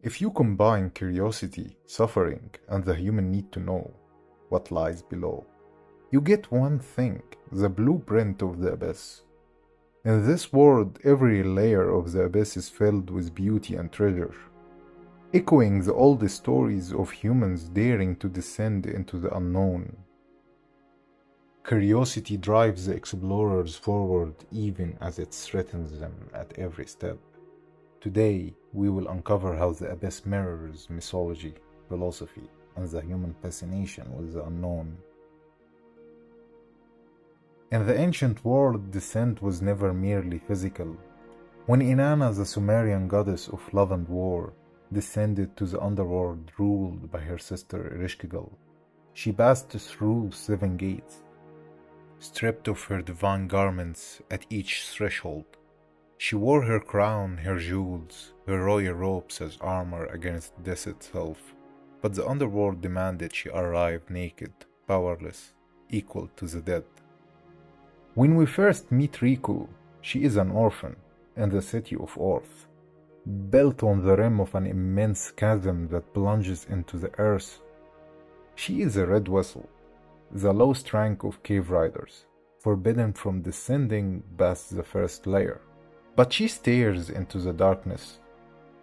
If you combine curiosity, suffering, and the human need to know what lies below, you get one thing, the blueprint of the abyss. In this world, every layer of the abyss is filled with beauty and treasure, echoing the oldest stories of humans daring to descend into the unknown. Curiosity drives the explorers forward even as it threatens them at every step. Today, we will uncover how the abyss mirrors mythology, philosophy, and the human fascination with the unknown. In the ancient world, descent was never merely physical. When Inanna, the Sumerian goddess of love and war, descended to the underworld ruled by her sister Irkalla, she passed through 7 gates, stripped of her divine garments at each threshold. She wore her crown, her jewels, her royal robes as armor against death itself, but the underworld demanded she arrive naked, powerless, equal to the dead. When we first meet Riko, she is an orphan in the city of Earth, built on the rim of an immense chasm that plunges into the earth. She is a red vessel, the lowest rank of cave riders, forbidden from descending past the first layer. But she stares into the darkness,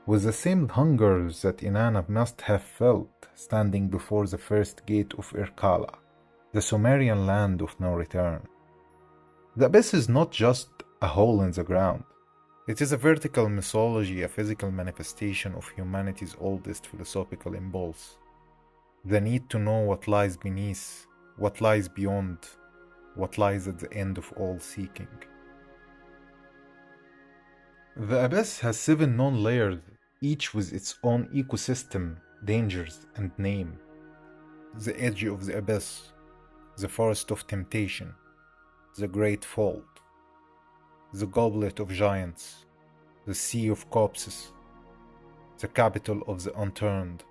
with the same hunger that Inanna must have felt standing before the first gate of Irkalla, the Sumerian land of no return. The abyss is not just a hole in the ground. It is a vertical mythology, a physical manifestation of humanity's oldest philosophical impulse. The need to know what lies beneath, what lies beyond, what lies at the end of all seeking. The abyss has 7 known layers, each with its own ecosystem, dangers, and name. The edge of the abyss, the forest of temptation, the great fold, the goblet of giants, the sea of corpses, the capital of the unturned,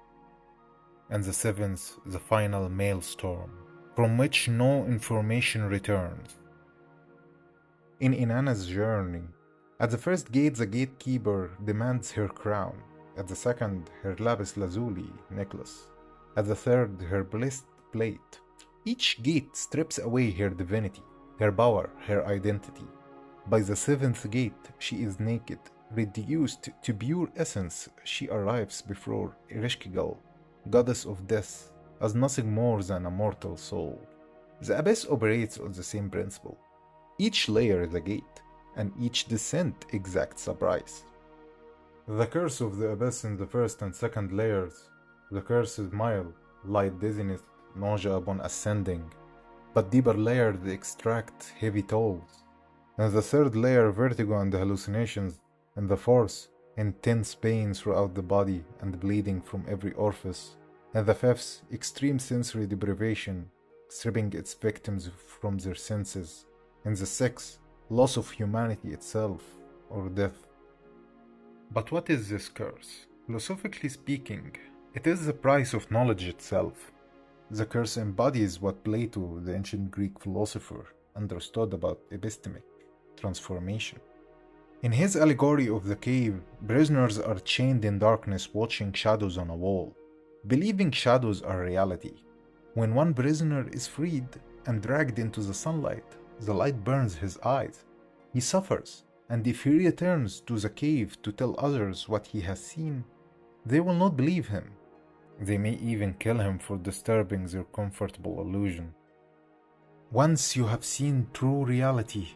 and the 7th, the final maelstrom, from which no information returns. In Inanna's journey, at the first gate the gatekeeper demands her crown, at the second her lapis lazuli necklace, at the third her blessed plate. Each gate strips away her divinity, her power, her identity. By the 7th gate she is naked, reduced to pure essence. She arrives before Irkalla, goddess of death, as nothing more than a mortal soul. The abyss operates on the same principle. Each layer is a gate, and each descent exacts a price. The curse of the abyss in the first and second layers. The curse is mild, light dizziness, nausea upon ascending, but deeper layers extract heavy tolls. In the third layer, vertigo and hallucinations. In the fourth, intense pain throughout the body and bleeding from every orifice. In the fifth, extreme sensory deprivation, stripping its victims from their senses. In the sixth, loss of humanity itself, or death. But what is this curse? Philosophically speaking, it is the price of knowledge itself. The curse embodies what Plato, the ancient Greek philosopher, understood about epistemic transformation. In his allegory of the cave, prisoners are chained in darkness watching shadows on a wall, believing shadows are reality. When one prisoner is freed and dragged into the sunlight, the light burns his eyes. He suffers, and if he returns to the cave to tell others what he has seen, they will not believe him. They may even kill him for disturbing their comfortable illusion. Once you have seen true reality,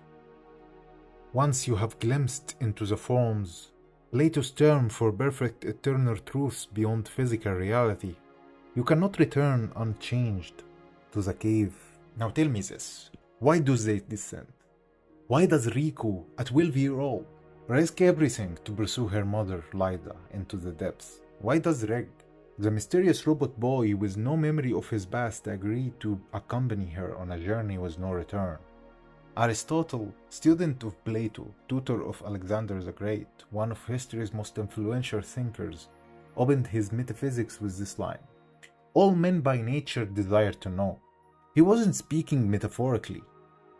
once you have glimpsed into the forms, Plato's term for perfect eternal truths beyond physical reality, you cannot return unchanged to the cave. Now tell me this. Why do they descend? Why does Riko, a 12-year-old, risk everything to pursue her mother, Lyda, into the depths? Why does Reg, the mysterious robot boy with no memory of his past, agree to accompany her on a journey with no return? Aristotle, student of Plato, tutor of Alexander the Great, one of history's most influential thinkers, opened his metaphysics with this line: "All men by nature desire to know." He wasn't speaking metaphorically.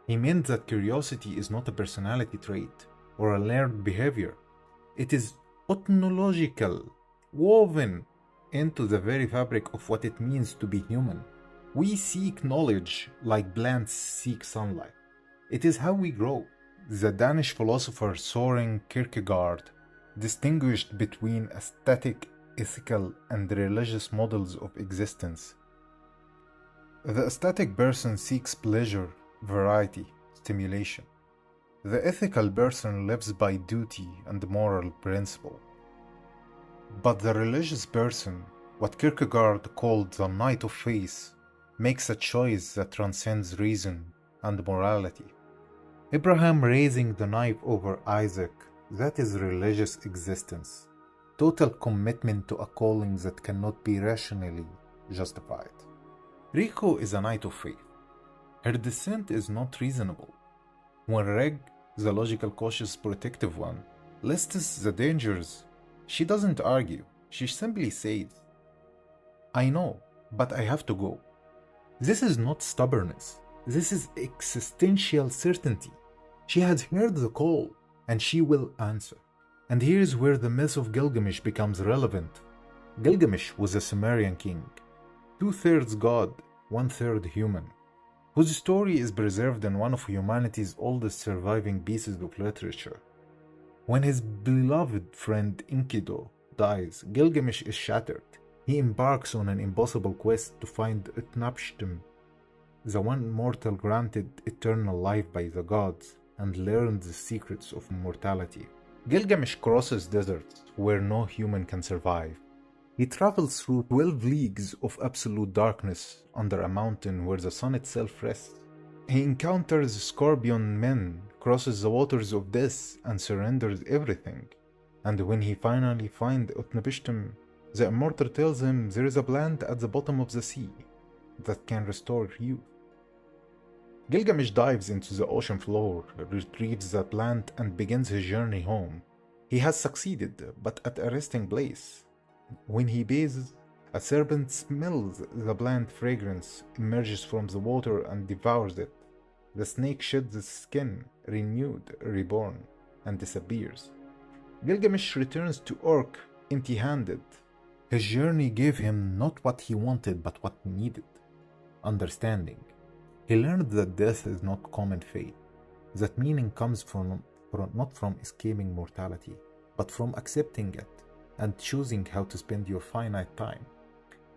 He meant that curiosity is not a personality trait or a learned behavior. It is ontological, woven into the very fabric of what it means to be human. We seek knowledge like plants seek sunlight. It is how we grow. The Danish philosopher Soren Kierkegaard distinguished between aesthetic, ethical, and religious models of existence. The aesthetic person seeks pleasure, variety, stimulation. The ethical person lives by duty and moral principle. But the religious person, what Kierkegaard called the knight of faith, makes a choice that transcends reason and morality. Abraham raising the knife over Isaac, that is religious existence. Total commitment to a calling that cannot be rationally justified. Riko is a knight of faith. Her dissent is not reasonable. When Reg, the logical, cautious, protective one, lists the dangers, she doesn't argue. She simply says, I know, but I have to go. This is not stubbornness. This is existential certainty. She has heard the call, and she will answer. And here's where the myth of Gilgamesh becomes relevant. Gilgamesh was a Sumerian king, 2/3 god, 1/3 human, whose story is preserved in one of humanity's oldest surviving pieces of literature. When his beloved friend Enkidu dies, Gilgamesh is shattered. He embarks on an impossible quest to find Utnapishtim, the one mortal granted eternal life by the gods, and learn the secrets of immortality. Gilgamesh crosses deserts where no human can survive. He travels through 12 leagues of absolute darkness under a mountain where the sun itself rests. He encounters scorpion men, crosses the waters of death, and surrenders everything. And when he finally finds Utnapishtim, the immortal tells him there is a plant at the bottom of the sea that can restore youth. Gilgamesh dives into the ocean floor, retrieves the plant, and begins his journey home. He has succeeded, but at a resting place. When he bathes, a serpent smells the plant fragrance, emerges from the water, and devours it. The snake sheds its skin, renewed, reborn, and disappears. Gilgamesh returns to Urk empty-handed. His journey gave him not what he wanted, but what he needed: understanding. He learned that death is not common fate, that meaning comes not from escaping mortality, but from accepting it and choosing how to spend your finite time.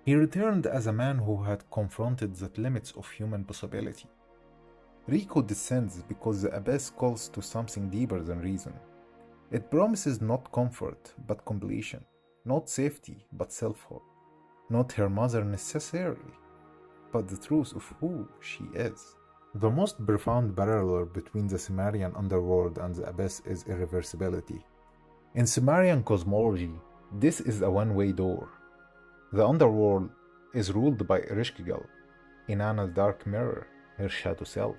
He returned as a man who had confronted the limits of human possibility. Riko descends because the abyss calls to something deeper than reason. It promises not comfort, but completion, not safety, but selfhood, not her mother necessarily, but the truth of who she is. The most profound parallel between the Sumerian underworld and the abyss is irreversibility. In Sumerian cosmology, this is a one-way door. The underworld is ruled by Ereshkigal, Inanna's dark mirror, her shadow self,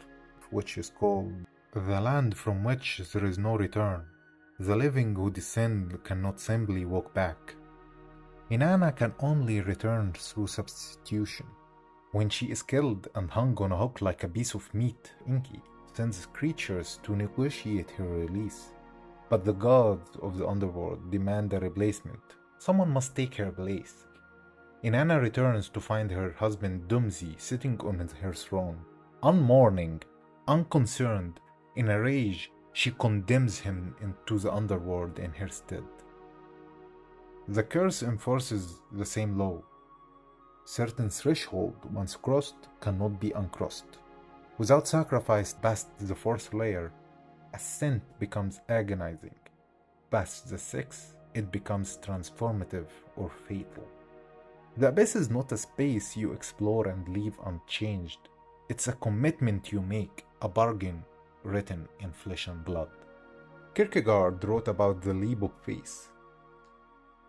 which is called the land from which there is no return. The living who descend cannot simply walk back. Inanna can only return through substitution. When she is killed and hung on a hook like a piece of meat, Enki sends creatures to negotiate her release. But the gods of the underworld demand a replacement. Someone must take her place. Inanna returns to find her husband Dumzi sitting on her throne. Unmourning, unconcerned, in a rage, she condemns him into the underworld in her stead. The curse enforces the same law. Certain threshold, once crossed, cannot be uncrossed. Without sacrifice past the fourth layer, ascent becomes agonizing. Past the sixth, it becomes transformative or fatal. The abyss is not a space you explore and leave unchanged. It's a commitment you make, a bargain written in flesh and blood. Kierkegaard wrote about the leap of faith.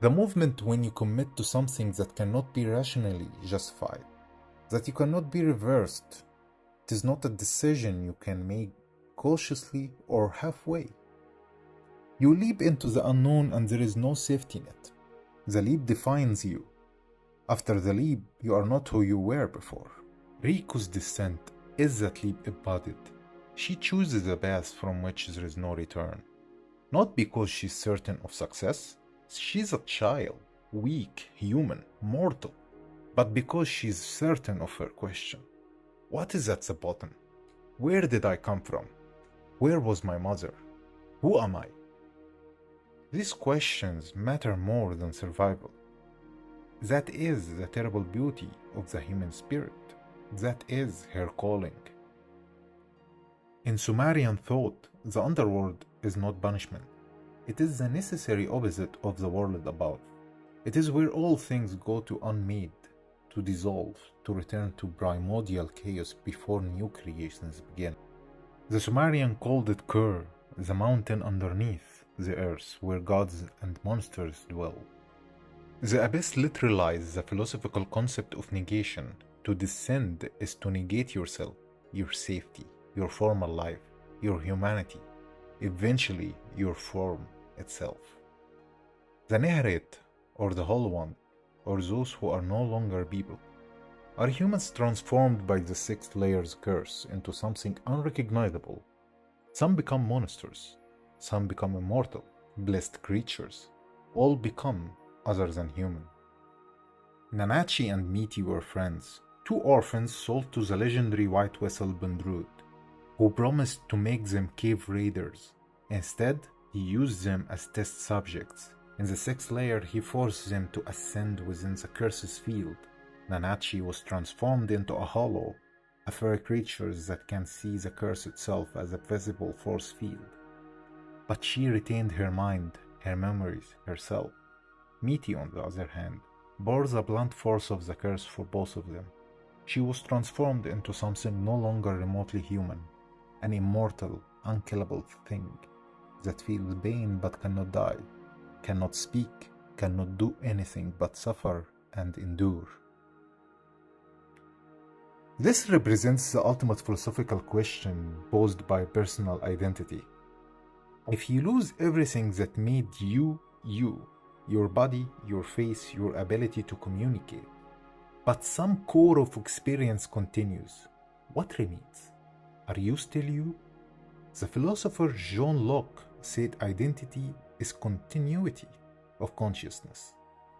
The movement when you commit to something that cannot be rationally justified, that you cannot be reversed. It is not a decision you can make cautiously or halfway. You leap into the unknown and there is no safety net. The leap defines you. After the leap, you are not who you were before. Riko's descent is that leap embodied. She chooses a path from which there is no return. Not because she's certain of success. She's a child. weak, human, mortal, but because she's certain of her question. What is at the bottom? Where did I come from? Where was my mother? Who am I? These questions matter more than survival. That is the terrible beauty of the human spirit. That is her calling. In Sumerian thought, the underworld is not punishment. It is the necessary opposite of the world above. It is where all things go to unmade, to dissolve, to return to primordial chaos before new creations begin. The Sumerian called it Kur, the mountain underneath the earth where gods and monsters dwell. The Abyss literalizes the philosophical concept of negation. To descend is to negate yourself, your safety, your former life, your humanity, eventually your form itself. The Neharet, or the Whole One, or those who are no longer people, are humans transformed by the sixth layer's curse into something unrecognizable. Some become monsters, some become immortal, blessed creatures, all become other than human. Nanachi and Miti were friends, two orphans sold to the legendary white vessel Bundrud, who promised to make them cave raiders. Instead, he used them as test subjects. In the sixth layer, he forced them to ascend within the curse's field. Nanachi was transformed into a hollow, a fairy creature that can see the curse itself as a visible force field. But she retained her mind, her memories, herself. Miti, on the other hand, bore the blunt force of the curse for both of them. She was transformed into something no longer remotely human, an immortal, unkillable thing that feels pain but cannot die, cannot speak, cannot do anything but suffer and endure. This represents the ultimate philosophical question posed by personal identity. If you lose everything that made you, you, your body, your face, your ability to communicate, but some core of experience continues, what remains? Are you still you? The philosopher John Locke said identity is continuity of consciousness.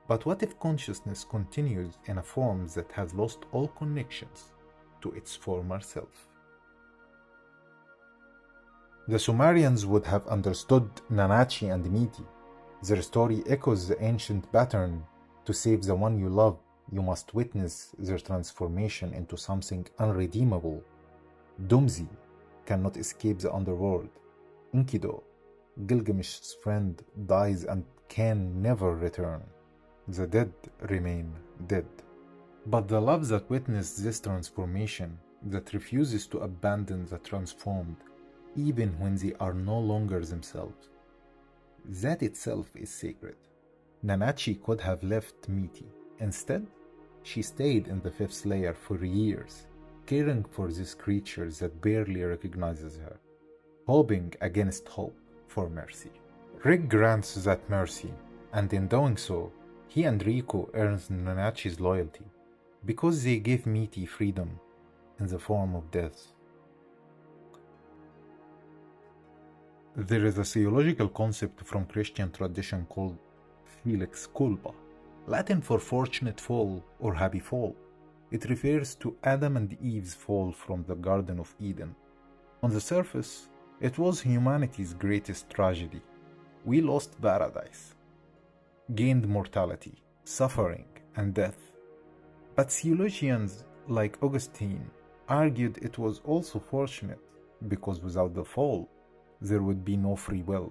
But what if consciousness continues in a form that has lost all connections to its former self? The Sumerians would have understood Nanachi and Miti. Their story echoes the ancient pattern: to save the one you love, you must witness their transformation into something unredeemable. Dumzi cannot escape the underworld. Enkidu, Gilgamesh's friend, dies and can never return. The dead remain dead. But the love that witnessed this transformation, that refuses to abandon the transformed, even when they are no longer themselves, that itself is sacred. Nanachi could have left Miti. Instead, she stayed in the fifth layer for years, caring for this creature that barely recognizes her, hoping against hope for mercy. Rick grants that mercy, and in doing so, he and Riko earns Nanachi's loyalty, because they give Miti freedom in the form of death. There is a theological concept from Christian tradition called felix culpa, Latin for fortunate fall or happy fall. It refers to Adam and Eve's fall from the Garden of Eden. On the surface, it was humanity's greatest tragedy. We lost paradise, gained mortality, suffering, and death. But theologians like Augustine argued it was also fortunate, because without the fall, there would be no free will,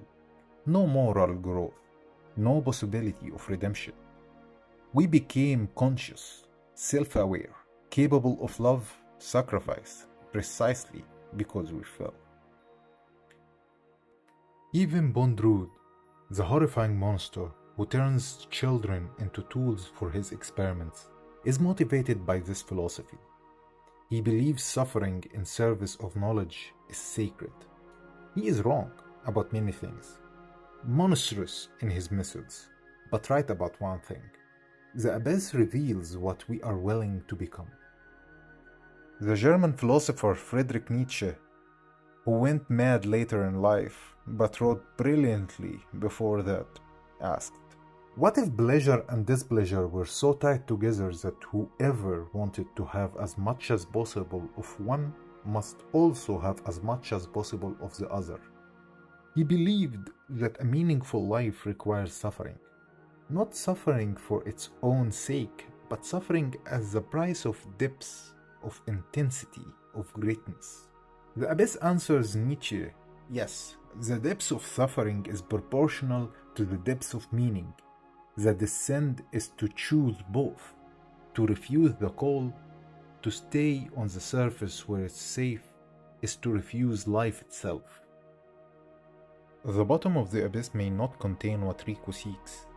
no moral growth, no possibility of redemption. We became conscious, self-aware, capable of love, sacrifice, precisely because we fell. Even Bondrud, the horrifying monster who turns children into tools for his experiments, is motivated by this philosophy. He believes suffering in service of knowledge is sacred. He is wrong about many things, monstrous in his methods, but right about one thing. The Abyss reveals what we are willing to become. The German philosopher Friedrich Nietzsche, who went mad later in life but wrote brilliantly before that, asked, What if pleasure and displeasure were so tied together that whoever wanted to have as much as possible of one must also have as much as possible of the other? He believed that a meaningful life requires suffering. Not suffering for its own sake, but suffering as the price of depth, of intensity, of greatness. The Abyss answers Nietzsche, yes, the depth of suffering is proportional to the depth of meaning. The descent is to choose both, to refuse the call, to stay on the surface where it's safe, is to refuse life itself. The bottom of the abyss may not contain what Riko seeks.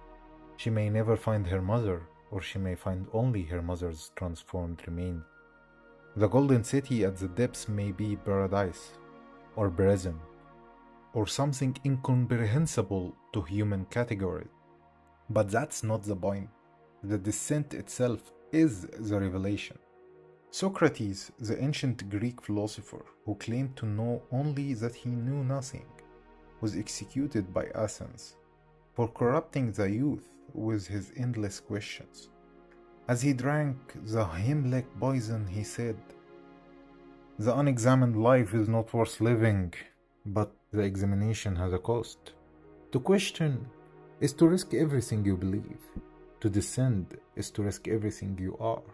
She may never find her mother, or she may find only her mother's transformed remains. The golden city at the depths may be paradise, or prison, or something incomprehensible to human categories. But that's not the point. The descent itself is the revelation. Socrates, the ancient Greek philosopher who claimed to know only that he knew nothing, was executed by Athens for corrupting the youth with his endless questions. As he drank the hemlock poison, he said, "The unexamined life is not worth living, but the examination has a cost. To question is to risk everything you believe. To descend is to risk everything you are."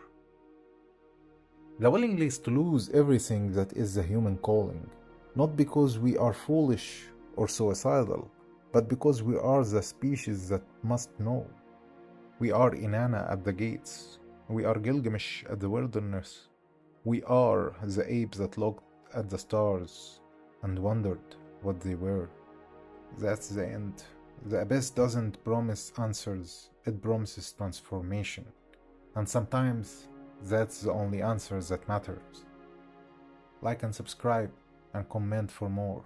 The willingness to lose everything that is the human calling, not because we are foolish or suicidal, but because we are the species that must know. We are Inanna at the gates. We are Gilgamesh at the wilderness. We are the apes that looked at the stars and wondered what they were. That's the end. The abyss doesn't promise answers, it promises transformation. And sometimes that's the only answer that matters. Like and subscribe and comment for more.